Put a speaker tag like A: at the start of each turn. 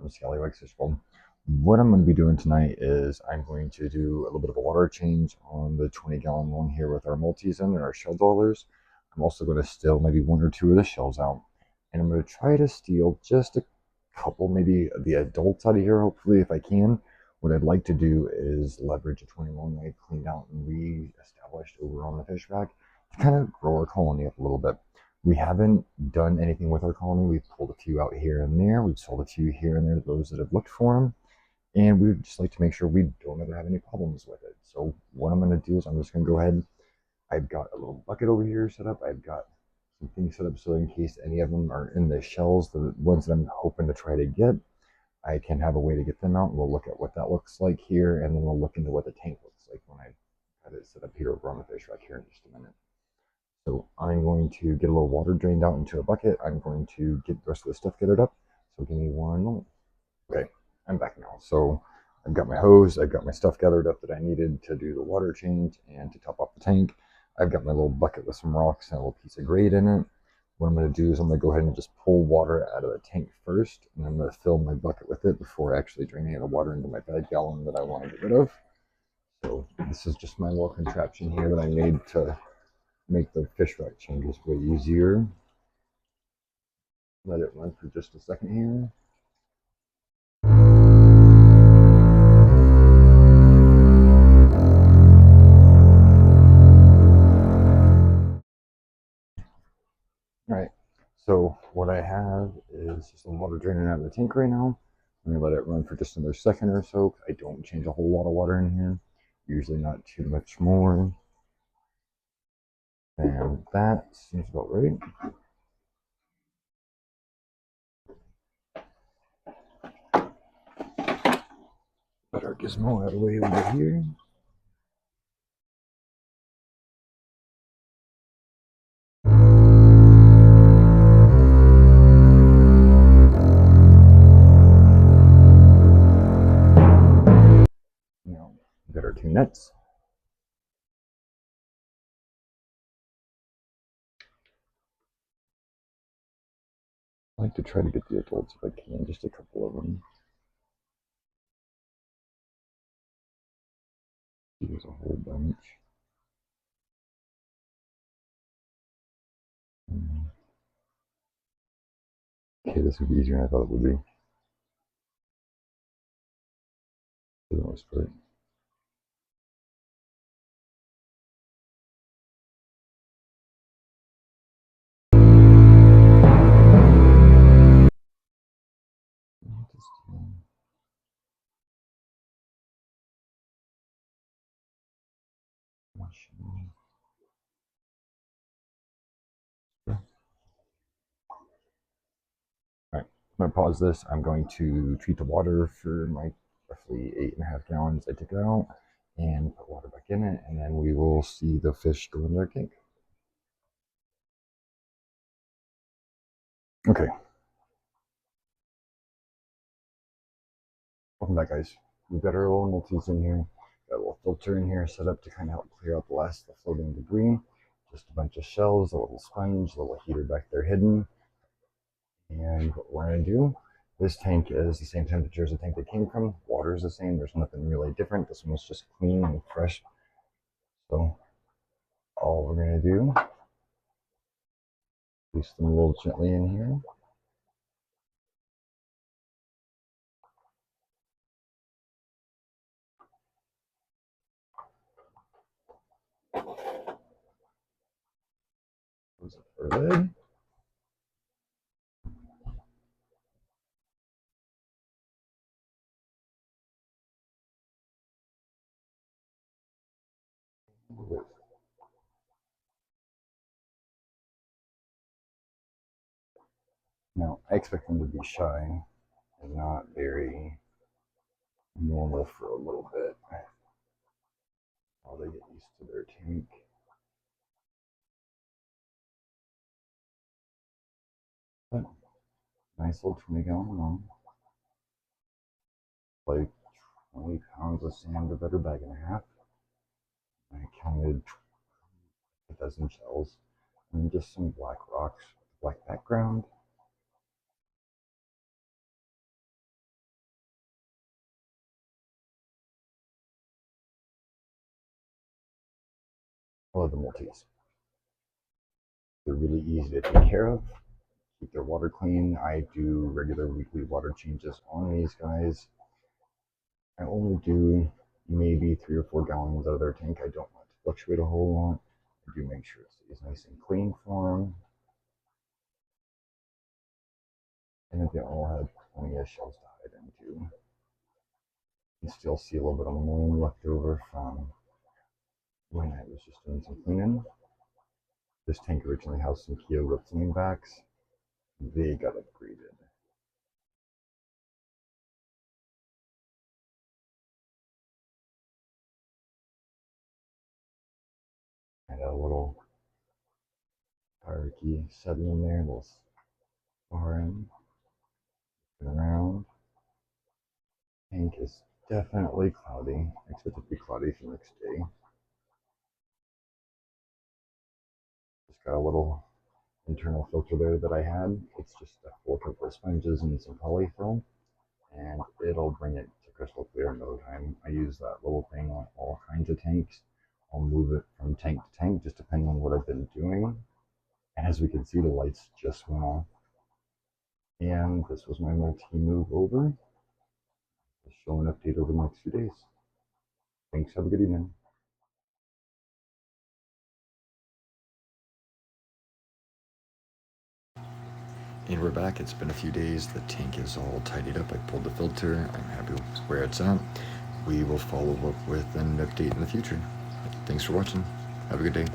A: scallywags fish bowl. What I'm going to be doing tonight is I'm going to do a little bit of a water change on the 20-gallon one here with our multis in and our shell dwellers. I'm also going to still maybe one or two of the shells out, and I'm going to try to steal just a couple, maybe the adults out of here, hopefully, if I can. What I'd like to do is leverage a 21 I cleaned out and re-established over on the fish rack to kind of grow our colony up a little bit. We haven't done anything with our colony. We've pulled a few out here and there. We've sold a few here and there, those that have looked for them. And we would just like to make sure we don't ever have any problems with it. So what I'm going to do is I'm just going to go ahead. I've got a little bucket over here set up. I've got some things set up so in case any of them are in the shells, the ones that I'm hoping to try to get, I can have a way to get them out. We'll look at what that looks like here, and then we'll look into what the tank looks like when I have it set up here over on the fish rack here in just a minute. So I'm going to get a little water drained out into a bucket. I'm going to get the rest of the stuff gathered up. So give me one moment. Okay, I'm back now. So I've got my hose, I've got my stuff gathered up that I needed to do the water change and to top off the tank. I've got my little bucket with some rocks and a little piece of grate in it. What I'm going to do is I'm going to go ahead and just pull water out of the tank first, and I'm going to fill my bucket with it before actually draining the water into my 5-gallon that I want to get rid of. So this is just my little contraption here that I made to make the fish rack changes way easier. Let it run for just a second here. Alright, so what I have is just some water draining out of the tank right now. I'm going to let it run for just another second or so. I don't change a whole lot of water in here, usually not too much more. And that seems about right. Put our gizmo out of the way over here. Now, we've got our 2 nets. I like to try to get the adults if I can, just a couple of them. There's a whole bunch. Okay, this would be easier than I thought it would be. For the most part. Alright, I'm going to pause this. I'm going to treat the water for my roughly 8.5 gallons I took it out and put water back in it, and then we will see the fish go in their tank. Okay. Welcome back, guys. We've got our little multis in here. Got a little filter in here set up to kind of help clear out the last of the floating debris. Just a bunch of shells, a little sponge, a little heater back there hidden. And what we're going to do, this tank is the same temperature as the tank that came from. Water is the same. There's nothing really different. This one's just clean and fresh. So all we're going to do, place them a little gently in here. Close up our lid. Now, I expect them to be shy and not very normal for a little bit while they get used to their tank. But nice little 20-gallon one. Like 20 pounds of sand, about a bag and a half. I counted a dozen shells and just some black rocks with black background. the Maltese. They're really easy to take care of, keep their water clean. I do regular weekly water changes on these guys. I only do maybe 3 or 4 gallons out of their tank. I don't want it to fluctuate a whole lot. I do make sure it stays nice and clean for them. And they all have plenty of shells to hide into. You still see a little bit of mold left over from when I was just doing some cleaning. This tank originally housed some Kyoga flamebacks. They got upgraded. Had a little hierarchy settling there, a little sparring around. Tank is definitely cloudy. I expect it to be cloudy for the next day. Just got a little internal filter there that I had. It's just a 4 couple of sponges and some polyfill, and it'll bring it to crystal clear in no time. I use that little thing on all kinds of tanks. I'll move it from tank to tank just depending on what I've been doing. And as we can see, the lights just went off. And this was my multi-move over. I'll show an update over the next few days. Thanks, have a good evening. And we're back. It's been a few days. The tank is all tidied up. I pulled the filter. I'm happy with where it's at. We will follow up with an update in the future. Thanks for watching. Have a good day.